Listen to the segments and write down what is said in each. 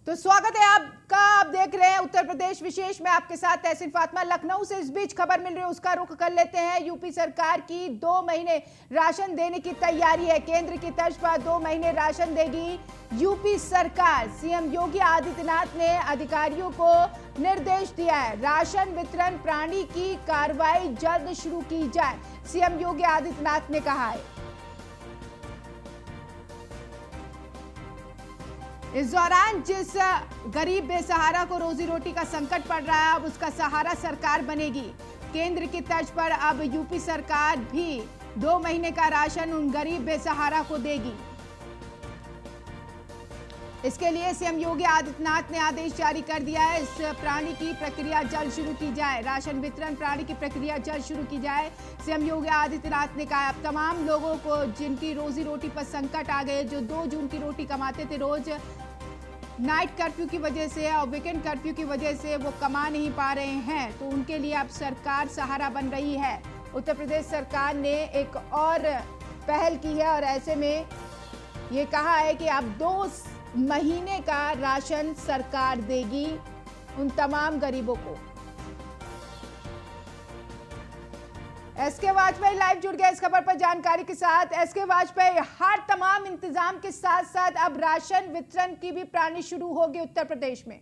तो स्वागत है आपका। आप देख रहे हैं उत्तर प्रदेश विशेष में, आपके साथ तहसीन फातिमा लखनऊ से। इस बीच खबर मिल रही है, उसका रुख कर लेते हैं। यूपी सरकार की 2 महीने राशन देने की तैयारी है। केंद्र की तर्ज पर 2 महीने राशन देगी यूपी सरकार। सीएम योगी आदित्यनाथ ने अधिकारियों को निर्देश दिया है, राशन वितरण प्रणाली की कार्रवाई जल्द शुरू की जाए। सीएम योगी आदित्यनाथ ने कहा है। इस दौरान जिस गरीब बेसहारा को रोजी रोटी का संकट पड़ रहा है, अब उसका सहारा सरकार बनेगी। केंद्र की तर्ज पर अब यूपी सरकार भी 2 महीने का राशन उन गरीब बेसहारा को देगी। इसके लिए सीएम योगी आदित्यनाथ ने आदेश जारी कर दिया है। इस प्रणाली की प्रक्रिया जल्द शुरू की जाए। राशन वितरण प्रणाली की प्रक्रिया जल्द शुरू की जाए। सीएम योगी आदित्यनाथ ने कहा, अब तमाम लोगों को जिनकी रोजी रोटी पर संकट आ गए, जो 2 जून की रोटी कमाते थे, रोज नाइट कर्फ्यू की वजह से और वीकेंड कर्फ्यू की वजह से वो कमा नहीं पा रहे हैं, तो उनके लिए अब सरकार सहारा बन रही है। उत्तर प्रदेश सरकार ने एक और पहल की है और ऐसे में ये कहा है कि अब 2 महीने का राशन सरकार देगी उन तमाम गरीबों को। एसके वाजपेयी लाइव जुड़ गया इस खबर पर जानकारी के साथ। एसके वाजपेयी, हर तमाम इंतजाम के साथ साथ अब राशन वितरण की भी प्रणाली शुरू होगी उत्तर प्रदेश में।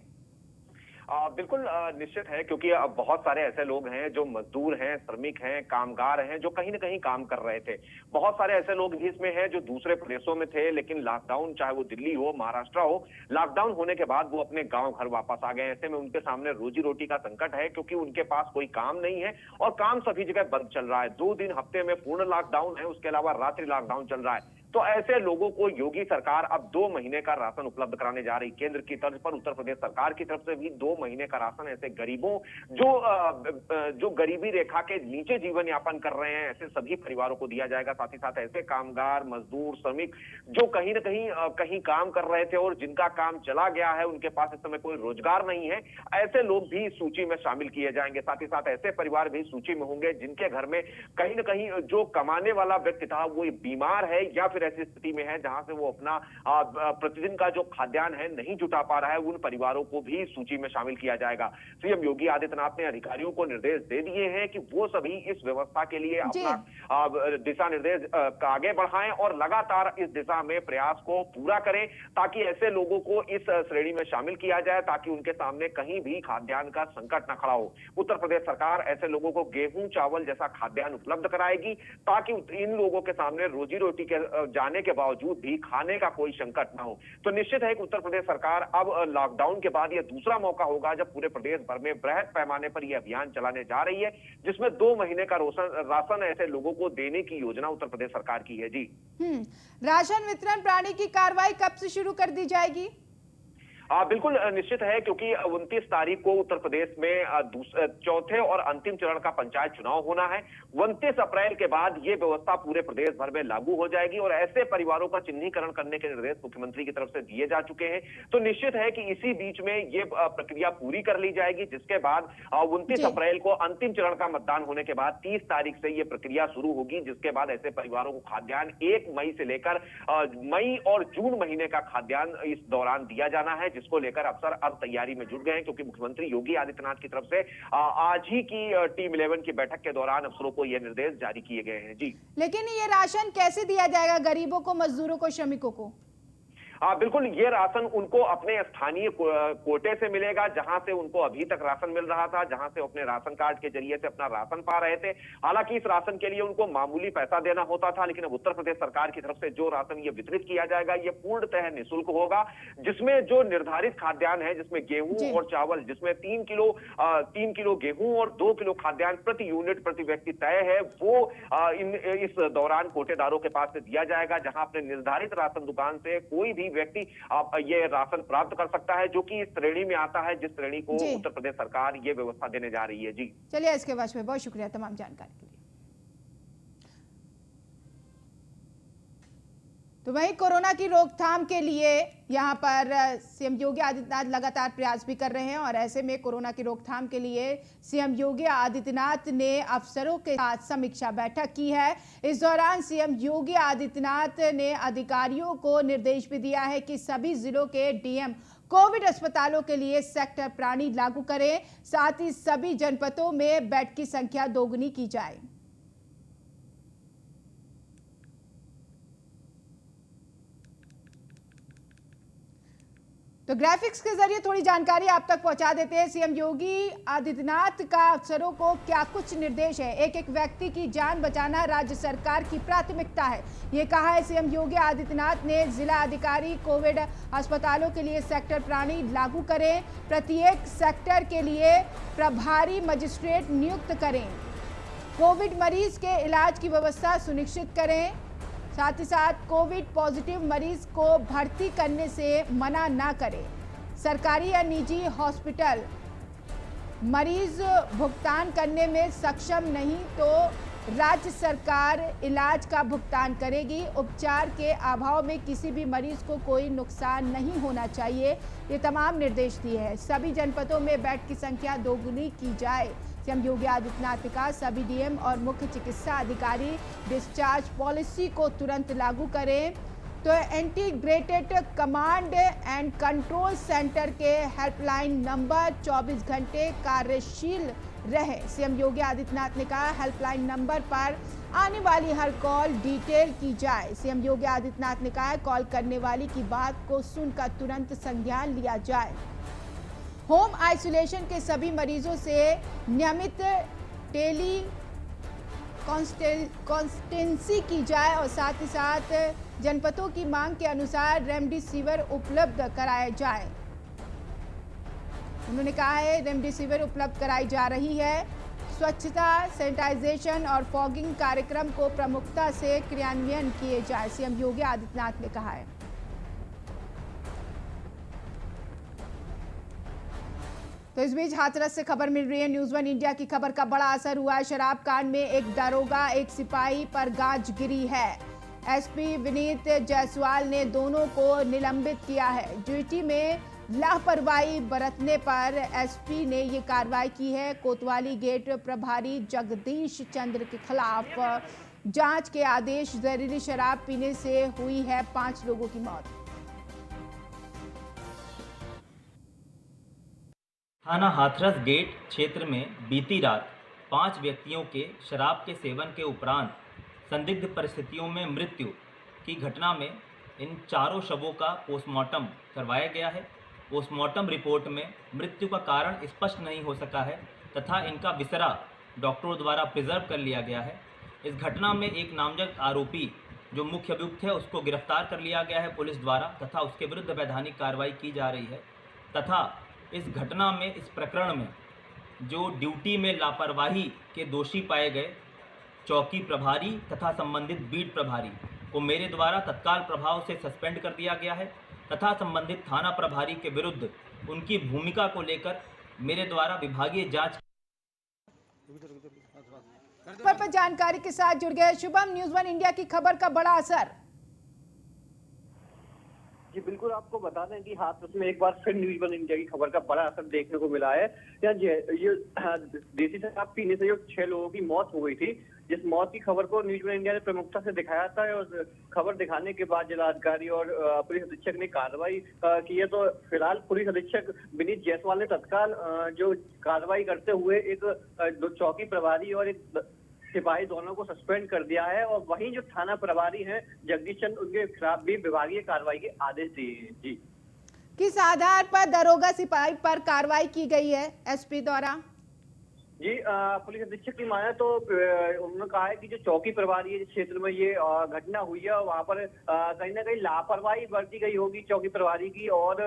बिल्कुल निश्चित है, क्योंकि अब बहुत सारे ऐसे लोग हैं जो मजदूर हैं, श्रमिक हैं, कामगार हैं, जो कहीं ना कहीं काम कर रहे थे। बहुत सारे ऐसे लोग भी इसमें हैं जो दूसरे प्रदेशों में थे, लेकिन लॉकडाउन, चाहे वो दिल्ली हो, महाराष्ट्र हो, लॉकडाउन होने के बाद वो अपने गांव घर वापस आ गए। ऐसे में उनके सामने रोजी रोटी का संकट है, क्योंकि उनके पास कोई काम नहीं है और काम सभी जगह बंद चल रहा है। 2 दिन हफ्ते में पूर्ण लॉकडाउन है, उसके अलावा रात्रि लॉकडाउन चल रहा है। तो ऐसे लोगों को योगी सरकार अब 2 महीने का राशन उपलब्ध कराने जा रही। केंद्र की तर्ज पर उत्तर प्रदेश सरकार की तरफ से भी 2 महीने का राशन ऐसे गरीबों जो गरीबी रेखा के नीचे जीवन यापन कर रहे हैं, ऐसे सभी परिवारों को दिया जाएगा। साथ ही साथ ऐसे कामगार, मजदूर, श्रमिक जो कहीं ना कहीं काम कर रहे थे और जिनका काम चला गया है, उनके पास इस समय कोई रोजगार नहीं है, ऐसे लोग भी इस सूची में शामिल किए जाएंगे। साथ ही साथ ऐसे परिवार भी सूची में होंगे जिनके घर में कहीं ना कहीं जो कमाने वाला व्यक्ति था वो बीमार है या ऐसी स्थिति में है जहां से वो अपना प्रतिदिन का जो खाद्यान्न है नहीं जुटा पा रहा है, उन परिवारों को भी सूची में शामिल किया जाएगा। सीएम योगी आदित्यनाथ ने अधिकारियों को निर्देश दे दिए हैं कि वो सभी इस व्यवस्था के लिए अपना दिशा निर्देश आगे बढ़ाएं और लगातार इस दिशा में प्रयास को पूरा करें, ताकि ऐसे लोगों को इस श्रेणी में शामिल किया जाए, ताकि उनके सामने कहीं भी खाद्यान्न का संकट न खड़ा हो। उत्तर प्रदेश सरकार ऐसे लोगों को गेहूं, चावल जैसा खाद्यान्न उपलब्ध कराएगी, ताकि इन लोगों के सामने रोजी रोटी के जाने के बावजूद भी खाने का कोई संकट ना हो। तो निश्चित है कि उत्तर प्रदेश सरकार अब लॉकडाउन के बाद यह दूसरा मौका होगा जब पूरे प्रदेश भर में बृहद पैमाने पर यह अभियान चलाने जा रही है, जिसमें 2 महीने का राशन ऐसे लोगों को देने की योजना उत्तर प्रदेश सरकार की है। जी, राशन वितरण प्रणाली की कार्रवाई कब से शुरू कर दी जाएगी? बिल्कुल निश्चित है, क्योंकि 29 तारीख को उत्तर प्रदेश में चौथे और अंतिम चरण का पंचायत चुनाव होना है। 29 अप्रैल के बाद ये व्यवस्था पूरे प्रदेश भर में लागू हो जाएगी और ऐसे परिवारों का चिन्हीकरण करने के निर्देश मुख्यमंत्री की तरफ से दिए जा चुके हैं। तो निश्चित है कि इसी बीच में ये प्रक्रिया पूरी कर ली जाएगी, जिसके बाद 29 अप्रैल को अंतिम चरण का मतदान होने के बाद 30 तारीख से ये प्रक्रिया शुरू होगी, जिसके बाद ऐसे परिवारों को खाद्यान्न 1 मई से लेकर मई और जून महीने का खाद्यान्न इस दौरान दिया जाना है, जिसको लेकर अफसर अब तैयारी में जुट गए हैं, क्योंकि मुख्यमंत्री योगी आदित्यनाथ की तरफ से आज ही की टीम 11 की बैठक के दौरान अफसरों को यह निर्देश जारी किए गए हैं। जी, लेकिन ये राशन कैसे दिया जाएगा गरीबों को, मजदूरों को, श्रमिकों को? बिल्कुल, ये राशन उनको अपने स्थानीय कोटे से मिलेगा, जहां से उनको अभी तक राशन मिल रहा था, जहां से अपने राशन कार्ड के जरिए से अपना राशन पा रहे थे। हालांकि इस राशन के लिए उनको मामूली पैसा देना होता था, लेकिन अब उत्तर प्रदेश सरकार की तरफ से जो राशन ये वितरित किया जाएगा, ये पूर्णतः निःशुल्क होगा, जिसमें जो निर्धारित खाद्यान्न है, जिसमें गेहूं और चावल, जिसमें 3 किलो गेहूं और 2 किलो खाद्यान्न प्रति यूनिट प्रति व्यक्ति तय है, वो इस दौरान कोटेदारों के पास से दिया जाएगा, जहां अपने निर्धारित राशन दुकान से कोई भी व्यक्ति ये राशन प्राप्त कर सकता है, जो कि इस श्रेणी में आता है, जिस श्रेणी को उत्तर प्रदेश सरकार ये व्यवस्था देने जा रही है। जी, चलिए, इसके बाद में बहुत शुक्रिया तमाम जानकारी के लिए। तो वहीं कोरोना की रोकथाम के लिए यहाँ पर सीएम योगी आदित्यनाथ लगातार प्रयास भी कर रहे हैं और ऐसे में कोरोना की रोकथाम के लिए सीएम योगी आदित्यनाथ ने अफसरों के साथ समीक्षा बैठक की है। इस दौरान सीएम योगी आदित्यनाथ ने अधिकारियों को निर्देश भी दिया है कि सभी जिलों के डीएम कोविड अस्पतालों के लिए सेक्टर प्राणी लागू करें। साथ ही सभी जनपदों में बेड की संख्या दोगुनी की जाए। तो ग्राफिक्स के जरिए थोड़ी जानकारी आप तक पहुंचा देते हैं। सीएम योगी आदित्यनाथ का अफसरों को क्या कुछ निर्देश है। एक एक व्यक्ति की जान बचाना राज्य सरकार की प्राथमिकता है, ये कहा है सीएम योगी आदित्यनाथ ने। जिला अधिकारी कोविड अस्पतालों के लिए सेक्टर प्राणी लागू करें। प्रत्येक सेक्टर के लिए प्रभारी मजिस्ट्रेट नियुक्त करें। कोविड मरीज के इलाज की व्यवस्था सुनिश्चित करें। साथ ही साथ कोविड पॉजिटिव मरीज को भर्ती करने से मना ना करें। सरकारी या निजी हॉस्पिटल मरीज भुगतान करने में सक्षम नहीं तो राज्य सरकार इलाज का भुगतान करेगी। उपचार के अभाव में किसी भी मरीज को कोई नुकसान नहीं होना चाहिए, ये तमाम निर्देश दिए हैं। सभी जनपदों में बेड की संख्या दोगुनी की जाए। सीएम योगी आदित्यनाथ ने कहा सभी डीएम और मुख्य चिकित्सा अधिकारी डिस्चार्ज पॉलिसी को तुरंत लागू करें। तो integrated command and control centre के हेल्पलाइन नंबर 24 घंटे कार्यशील रहे। सीएम योगी आदित्यनाथ ने कहा हेल्पलाइन नंबर पर आने वाली हर कॉल डिटेल की जाए। सीएम योगी आदित्यनाथ ने कहा कॉल करने वाली की बात को सुनकर तुरंत संज्ञान लिया जाए। होम आइसोलेशन के सभी मरीजों से नियमित टेली कॉन्स्टेंसी की जाए और साथ ही साथ जनपदों की मांग के अनुसार रेमडेसिविर उपलब्ध कराया जाए। उन्होंने कहा है रेमडेसिविर उपलब्ध कराई जा रही है। स्वच्छता, सैनिटाइजेशन और फॉगिंग कार्यक्रम को प्रमुखता से क्रियान्वयन किए जाए, सीएम योगी आदित्यनाथ ने कहा है। तो इस बीच हाथरस से खबर मिल रही है। न्यूज़ वन इंडिया की खबर का बड़ा असर हुआ है। शराब कांड में एक दरोगा, एक सिपाही पर गाज गिरी है। एसपी विनीत जायसवाल ने दोनों को निलंबित किया है। ड्यूटी में लापरवाही बरतने पर एसपी ने ये कार्रवाई की है। कोतवाली गेट प्रभारी जगदीश चंद्र के खिलाफ जांच के आदेश। जहरीली शराब पीने से हुई है 5 लोगों की मौत। थाना हाथरस गेट क्षेत्र में बीती रात 5 व्यक्तियों के शराब के सेवन के उपरांत संदिग्ध परिस्थितियों में मृत्यु की घटना में इन चारों शवों का पोस्टमार्टम करवाया गया है। पोस्टमार्टम रिपोर्ट में मृत्यु का कारण स्पष्ट नहीं हो सका है तथा इनका विसरा डॉक्टरों द्वारा प्रिजर्व कर लिया गया है। इस घटना में एक नामजद आरोपी जो मुख्य अभियुक्त है उसको गिरफ्तार कर लिया गया है पुलिस द्वारा तथा उसके विरुद्ध वैधानिक कार्रवाई की जा रही है तथा इस घटना में, इस प्रकरण में जो ड्यूटी में लापरवाही के दोषी पाए गए चौकी प्रभारी तथा संबंधित बीट प्रभारी को मेरे द्वारा तत्काल प्रभाव से सस्पेंड कर दिया गया है तथा संबंधित थाना प्रभारी के विरुद्ध उनकी भूमिका को लेकर मेरे द्वारा विभागीय जांच पर जानकारी के साथ जुड़ गए शुभम। न्यूज़ वन इंडिया की खबर का बड़ा असर। जी बिल्कुल, आपको बता दें कि हाथरस में एक बार फिर न्यूज़ वन इंडिया की खबर का बड़ा असर देखने को मिला है। ये देसी शराब पीने से जो 6 लोगों की मौत हो गई थी, जिस मौत की खबर को न्यूज़ वन इंडिया ने प्रमुखता से दिखाया था और खबर दिखाने के बाद जिलाधिकारी और पुलिस अधीक्षक ने कार्रवाई की है। तो फिलहाल पुलिस अधीक्षक विनीत जायसवाल ने तत्काल जो कार्रवाई करते हुए एक 2 चौकी प्रभारी और एक सिपाही दोनों को सस्पेंड कर दिया है और वहीं जो थाना प्रभारी हैं जगदीश चंद्र, उनके खिलाफ भी विभागीय कार्रवाई के आदेश दिए हैं। जी, किस आधार पर दरोगा सिपाही पर कार्रवाई की गई है एसपी द्वारा? जी पुलिस अधीक्षक की माने तो उन्होंने कहा है कि जो चौकी प्रभारी है जिस क्षेत्र में ये घटना हुई है वहां पर कहीं ना कहीं लापरवाही बरती गई होगी चौकी प्रभारी की और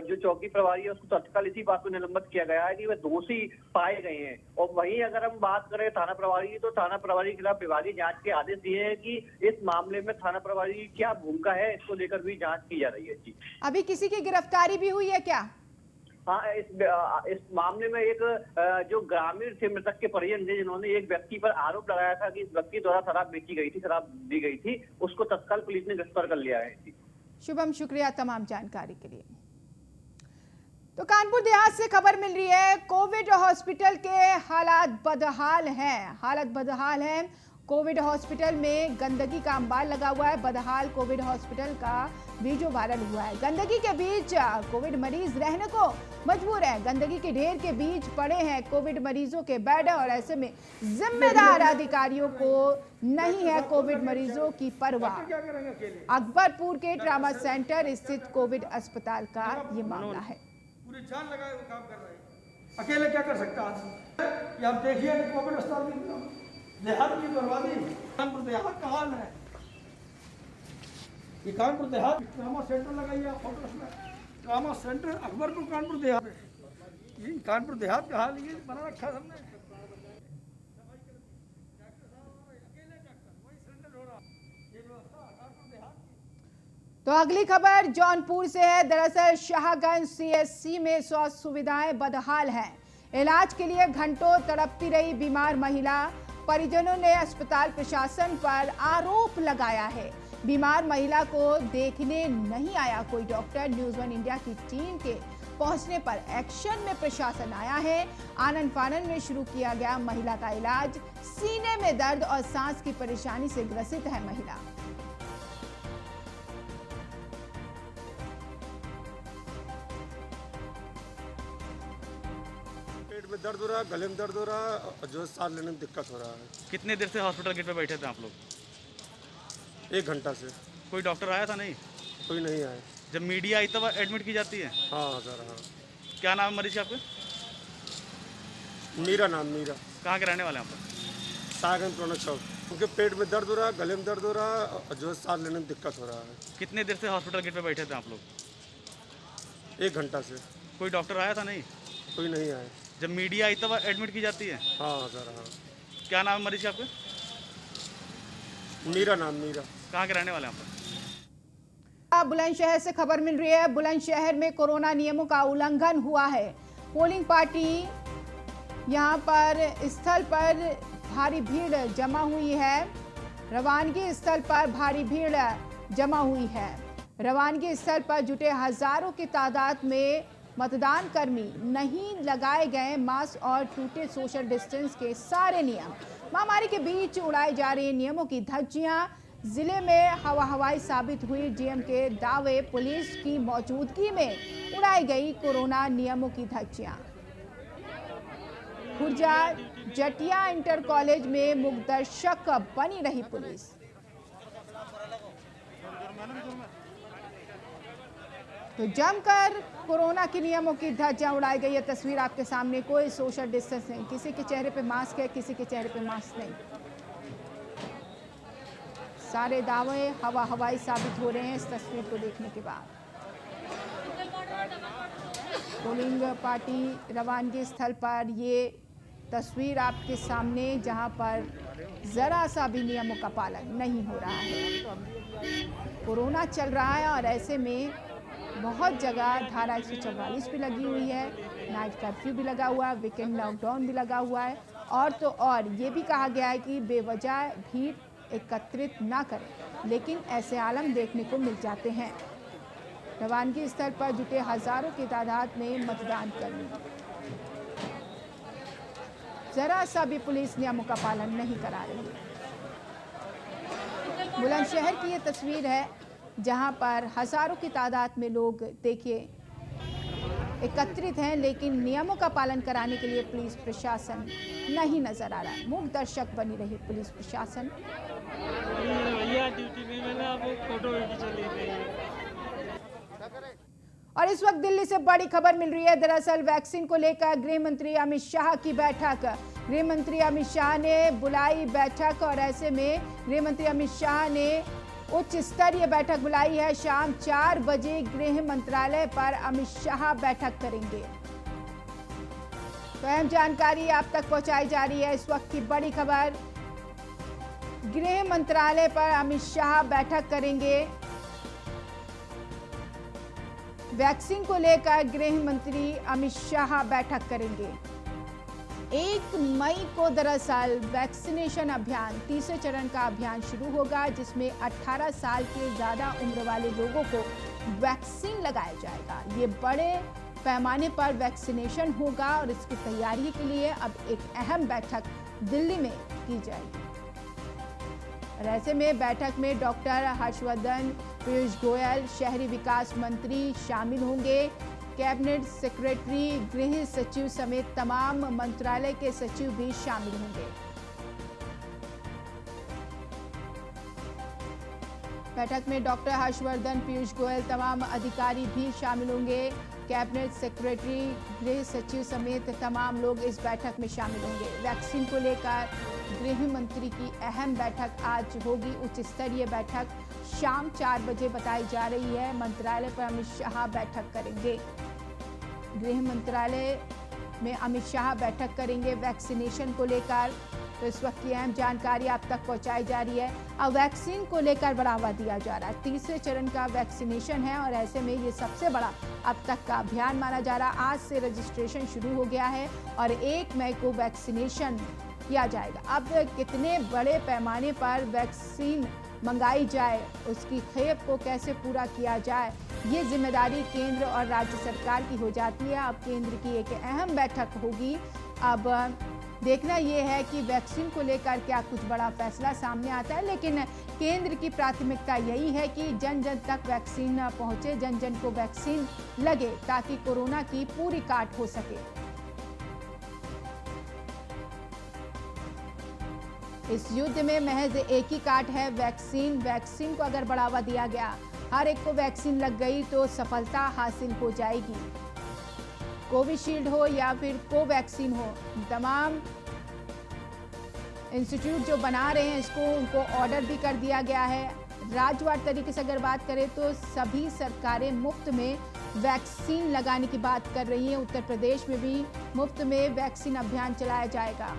जो चौकी प्रभारी है उसको तत्काल इसी बात को निलंबित किया गया है कि वह दोषी पाए गए हैं। और वहीं अगर हम बात करें थाना प्रभारी की तो थाना प्रभारी के खिलाफ विभागीय जांच के आदेश दिए हैं कि इस मामले में थाना प्रभारी की क्या भूमिका है इसको लेकर भी जाँच की जा रही है। जी, अभी किसी की गिरफ्तारी भी हुई है क्या? हाँ, इस मामले में एक जो ग्रामीण थे मृतक के परिजन थे जिन्होंने एक व्यक्ति पर आरोप लगाया था कि इस व्यक्ति द्वारा शराब बेची गई थी, शराब दी गई थी, उसको तत्काल पुलिस ने गिरफ्तार कर लिया है। शुभम, शुक्रिया तमाम जानकारी के लिए। तो कानपुर देहात से खबर मिल रही है। कोविड हॉस्पिटल के हालात बदहाल हैं। कोविड हॉस्पिटल में गंदगी का अंबार लगा हुआ है। बदहाल कोविड हॉस्पिटल का वीडियो वायरल हुआ है। गंदगी के बीच कोविड मरीज रहने को मजबूर है। गंदगी के ढेर के बीच पड़े हैं कोविड मरीजों के बेड और ऐसे में जिम्मेदार अधिकारियों को नहीं है कोविड मरीजों की परवाह। अकबरपुर के ट्रामा सेंटर स्थित कोविड अस्पताल का ये मामला है। पूरी जान लगाए वो काम कर रहे हैं, अकेले क्या कर सकता आदमी। आप देखिए कोविड अस्पताल की देहात की बर्बादी, कानपुर देहात का हाल है। ये कानपुर देहात ट्रामा सेंटर लगाइए फोकस में, ट्रामा सेंटर अकबरपुर कानपुर देहात, ये कानपुर देहात का हाल ये बना रखा है हमने। तो अगली खबर जौनपुर से है। दरअसल शाहगंज सीएससी में स्वास्थ्य सुविधाएं बदहाल हैं। इलाज के लिए घंटों तड़पती रही बीमार महिला। परिजनों ने अस्पताल प्रशासन पर आरोप लगाया है। बीमार महिला को देखने नहीं आया कोई डॉक्टर। न्यूज़ वन इंडिया की टीम के पहुंचने पर एक्शन में प्रशासन आया है। आनन फानन में शुरू किया गया महिला का इलाज। सीने में दर्द और सांस की परेशानी से ग्रसित है महिला। पेट में दर्द हो रहा है, गले में दर्द हो रहा है और जो सांस लेने में दिक्कत हो रहा है। कितने देर से हॉस्पिटल गेट पे बैठे थे आप लोग? 1 घंटा से। कोई डॉक्टर आया था? नहीं, कोई नहीं आया। जब मीडिया आई तब एडमिट की जाती है? हाँ सर, हाँ। क्या नाम है मरीज का आपके? मीरा नाम, मीरा। कहाँ के रहने वाले हैं आप लोग? सागन पुराना चौक। उनके पेट में दर्द हो रहा है, गले में दर्द हो रहा है और जो सांस लेने में दिक्कत हो रहा है। कितने देर से हॉस्पिटल गेट पे बैठे थे आप लोग? 1 घंटा से। कोई डॉक्टर आया था? नहीं, कोई नहीं आया। जब मीडिया आई तब एडमिट की जाती है? हाँ सर, हाँ। क्या नाम है मरीज का आपके? मीरा नाम, मीरा। कहाँ के रहने वाले हैं आप लोग? बुलंदशहर से खबर मिल रही है। बुलंदशहर में कोरोना नियमों का उल्लंघन हुआ है। पोलिंग पार्टी यहां पर स्थल पर भारी भीड़ जमा हुई है। रवानगी स्थल पर भारी भीड़ जमा हुई है। रवानगी स्थल पर जुटे हजारों की तादाद में मतदान कर्मी। नहीं लगाए गए मास्क और टूटे सोशल डिस्टेंस के सारे नियम। महामारी के बीच उड़ाई जा रही नियमों की धज्जियां। जिले में हवाई साबित हुई डीएम के दावे। पुलिस की मौजूदगी में उड़ाई गई कोरोना नियमों की धज्जियां। खुर्जा जटिया इंटर कॉलेज में मुखदर्शक बनी रही पुलिस। तो जमकर कोरोना के नियमों की धज्जियां उड़ाई गई। है तस्वीर आपके सामने। कोई सोशल डिस्टेंस नहीं, किसी के चेहरे पे मास्क है, किसी के चेहरे पे मास्क नहीं। सारे दावे हवाई साबित हो रहे हैं इस तस्वीर को देखने के बाद। पोलिंग पार्टी रवानगी स्थल पर ये तस्वीर आपके सामने, जहां पर जरा सा भी नियमों का पालन नहीं हो रहा है। कोरोना चल रहा है और ऐसे में बहुत जगह धारा 144 भी लगी हुई है। नाइट कर्फ्यू भी लगा हुआ है, वीकेंड लॉकडाउन भी लगा हुआ है। और तो और ये भी कहा गया है कि बेवजह भीड़ एकत्रित ना करें, लेकिन ऐसे आलम देखने को मिल जाते हैं। रवानगी स्थल पर जुटे हजारों की तादाद में मतदान कर्मी। जरा सा भी पुलिस नियमों का पालन नहीं करा रही। बुलंदशहर की ये तस्वीर है, जहां पर हजारों की तादाद में लोग देखिए एकत्रित हैं, लेकिन नियमों का पालन कराने के लिए पुलिस प्रशासन नहीं नजर आ रहा है। मूक दर्शक बनी रही पुलिस प्रशासन। और इस वक्त दिल्ली से बड़ी खबर मिल रही है। दरअसल वैक्सीन को लेकर गृह मंत्री अमित शाह की बैठक। गृह मंत्री अमित शाह ने बुलाई बैठक और ऐसे में गृह मंत्री अमित शाह ने उच्च स्तरीय बैठक बुलाई है। शाम 4 बजे गृह मंत्रालय पर अमित शाह बैठक करेंगे। तो अहम जानकारी आप तक पहुंचाई जा रही है। इस वक्त की बड़ी खबर, गृह मंत्रालय पर अमित शाह बैठक करेंगे। वैक्सीन को लेकर गृह मंत्री अमित शाह बैठक करेंगे। 1 मई को दरअसल वैक्सीनेशन अभियान, तीसरे चरण का अभियान शुरू होगा, जिसमें 18 साल के ज़्यादा उम्र वाले लोगों को वैक्सीन लगाया जाएगा। ये बड़े पैमाने पर वैक्सीनेशन होगा और इसकी तैयारी के लिए अब एक अहम बैठक दिल्ली में की जाएगी। और ऐसे में बैठक में डॉक्टर हर्षवर्धन, पीयूष गोयल, शहरी विकास मंत्री शामिल होंगे। कैबिनेट सेक्रेटरी, गृह सचिव समेत तमाम मंत्रालय के सचिव भी शामिल होंगे। बैठक में डॉक्टर हर्षवर्धन, पीयूष गोयल, तमाम अधिकारी भी शामिल होंगे। कैबिनेट सेक्रेटरी, गृह सचिव समेत तमाम लोग इस बैठक में शामिल होंगे। वैक्सीन को लेकर गृह मंत्री की अहम बैठक आज होगी। उच्च स्तरीय बैठक शाम 4 बजे बताई जा रही है। मंत्रालय पर अमित शाह बैठक करेंगे। गृह मंत्रालय में अमित शाह बैठक करेंगे वैक्सीनेशन को लेकर। तो इस वक्त की अहम जानकारी आप तक पहुंचाई जा रही है। अब वैक्सीन को लेकर बढ़ावा दिया जा रहा है। तीसरे चरण का वैक्सीनेशन है और ऐसे में ये सबसे बड़ा अब तक का अभियान माना जा रहा है। आज से रजिस्ट्रेशन शुरू हो गया है और 1 मई को वैक्सीनेशन किया जाएगा। अब कितने बड़े पैमाने पर वैक्सीन मंगाई जाए, उसकी खेप को कैसे पूरा किया जाए, ये जिम्मेदारी केंद्र और राज्य सरकार की हो जाती है। अब केंद्र की एक अहम बैठक होगी। अब देखना यह है कि वैक्सीन को लेकर क्या कुछ बड़ा फैसला सामने आता है, लेकिन केंद्र की प्राथमिकता यही है कि जन जन तक वैक्सीन पहुंचे, जन जन को वैक्सीन लगे ताकि कोरोना की पूरी काट हो सके। इस युद्ध में महज एक ही काट है, वैक्सीन। वैक्सीन को अगर बढ़ावा दिया गया, हर एक को वैक्सीन लग गई तो सफलता हासिल हो जाएगी। कोविशील्ड हो या फिर कोवैक्सीन हो, तमाम इंस्टीट्यूट जो बना रहे हैं इसको, उनको ऑर्डर भी कर दिया गया है। राज्यवार तरीके से अगर बात करें तो सभी सरकारें मुफ्त में वैक्सीन लगाने की बात कर रही हैं। उत्तर प्रदेश में भी मुफ्त में वैक्सीन अभियान चलाया जाएगा।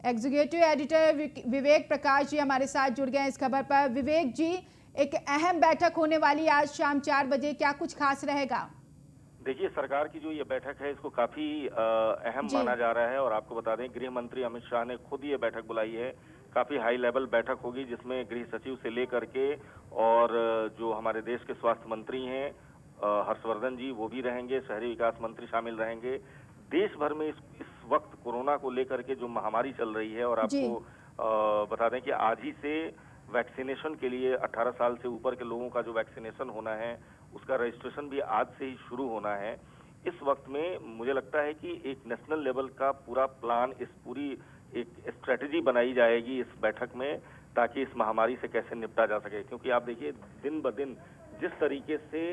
एग्जीक्यूटिव एडिटर विवेक प्रकाश जी हमारे साथ जुड़ गए हैं इस खबर पर। विवेक जी, एक अहम बैठक होने वाली आज शाम 4 बजे, क्या कुछ खास रहेगा? देखिए, सरकार की जो ये बैठक है इसको काफी अहम माना जा रहा है और आपको बता दें गृह मंत्री अमित शाह ने खुद ये बैठक बुलाई है। काफी हाई लेवल बैठक होगी जिसमें गृह सचिव से लेकर के और जो हमारे देश के स्वास्थ्य मंत्री हैं हर्षवर्धन जी, वो भी रहेंगे, शहरी विकास मंत्री शामिल रहेंगे। देश भर में इस वक्त कोरोना को लेकर के जो महामारी चल रही है और आपको बता दें कि आज ही से वैक्सीनेशन के लिए 18 साल से ऊपर के लोगों का जो वैक्सीनेशन होना है उसका रजिस्ट्रेशन भी आज से ही शुरू होना है। इस वक्त में मुझे लगता है कि एक नेशनल लेवल का पूरा प्लान, इस पूरी एक स्ट्रेटेजी बनाई जाएगी इस बैठक में, ताकि इस महामारी से कैसे निपटा जा सके। क्योंकि आप देखिए दिन ब दिन जिस तरीके से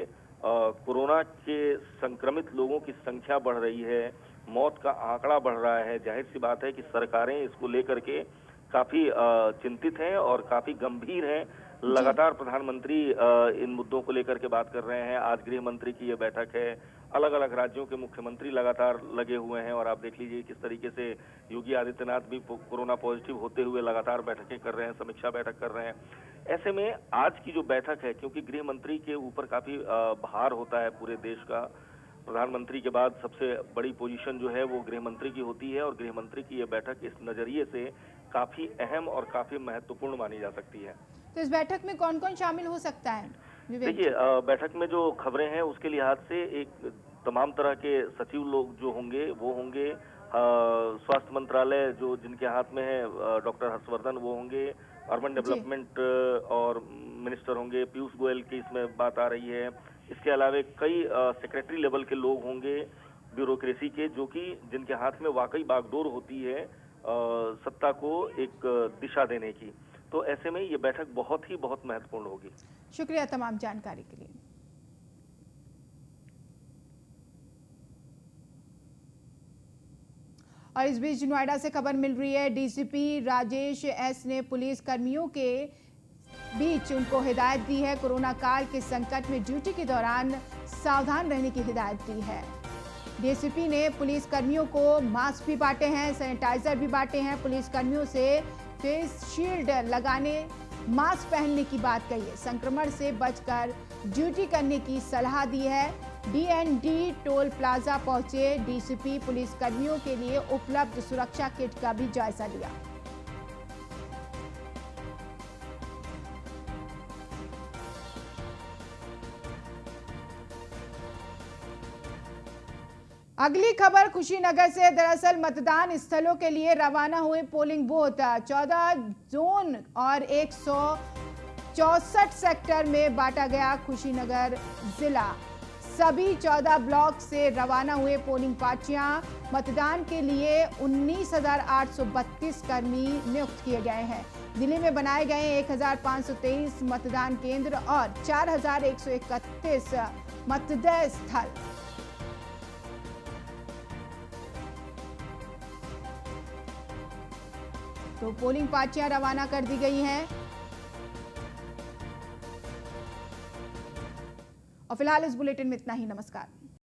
कोरोना के संक्रमित लोगों की संख्या बढ़ रही है, मौत का आंकड़ा बढ़ रहा है, जाहिर सी बात है कि सरकारें इसको लेकर के काफी चिंतित हैं और काफी गंभीर हैं। लगातार प्रधानमंत्री इन मुद्दों को लेकर के बात कर रहे हैं। आज गृह मंत्री की ये बैठक है, अलग अलग राज्यों के मुख्यमंत्री लगातार लगे हुए हैं और आप देख लीजिए किस तरीके से योगी आदित्यनाथ भी कोरोना पॉजिटिव होते हुए लगातार बैठकें कर रहे हैं, समीक्षा बैठक कर रहे हैं। ऐसे में आज की जो बैठक है, क्योंकि गृह मंत्री के ऊपर काफी भार होता है पूरे देश का, प्रधानमंत्री के बाद सबसे बड़ी पोजीशन जो है वो गृह मंत्री की होती है और गृह मंत्री की ये बैठक इस नजरिए से काफी अहम और काफी महत्वपूर्ण मानी जा सकती है। तो इस बैठक में कौन कौन शामिल हो सकता है? देखिए, बैठक में जो खबरें हैं उसके लिहाज से एक तमाम तरह के सचिव लोग जो होंगे वो होंगे। स्वास्थ्य मंत्रालय जो जिनके हाथ में है डॉक्टर हर्षवर्धन वो होंगे, अर्बन डेवलपमेंट और मिनिस्टर होंगे, पीयूष गोयल की इसमें बात आ रही है। इसके अलावा कई सेक्रेटरी लेवल के लोग होंगे ब्यूरोक्रेसी के, जो कि जिनके हाथ में वाकई बागडोर होती है सत्ता को एक दिशा देने की। तो ऐसे में ये बैठक बहुत महत्वपूर्ण होगी। शुक्रिया तमाम जानकारी के लिए। और इस बीच नोएडा से खबर मिल रही है, डीसीपी राजेश एस ने पुलिस कर्मियों के बीच उनको हिदायत दी है। कोरोना काल के संकट में ड्यूटी के दौरान सावधान रहने की हिदायत दी है। डीसीपी ने पुलिस कर्मियों को मास्क भी बांटे हैं, सैनिटाइजर भी बांटे हैं। पुलिस कर्मियों से फेस शील्ड लगाने, मास्क पहनने की बात कही है। संक्रमण से बचकर ड्यूटी करने की सलाह दी है। डीएनडी टोल प्लाजा पहुंचे डीसीपी, पुलिस कर्मियों के लिए उपलब्ध सुरक्षा किट का भी जायजा लिया। अगली खबर कुशीनगर से। दरअसल मतदान स्थलों के लिए रवाना हुए पोलिंग बूथ 14 जोन और 164 सेक्टर में बांटा गया कुशीनगर जिला। सभी 14 ब्लॉक से रवाना हुए पोलिंग पार्टियां मतदान के लिए 19,832 कर्मी नियुक्त किए गए हैं। दिल्ली में बनाए गए 1,523 मतदान केंद्र और 4,131 मतदेय स्थल। तो पोलिंग पार्टियां रवाना कर दी गई हैं और फिलहाल इस बुलेटिन में इतना ही। नमस्कार।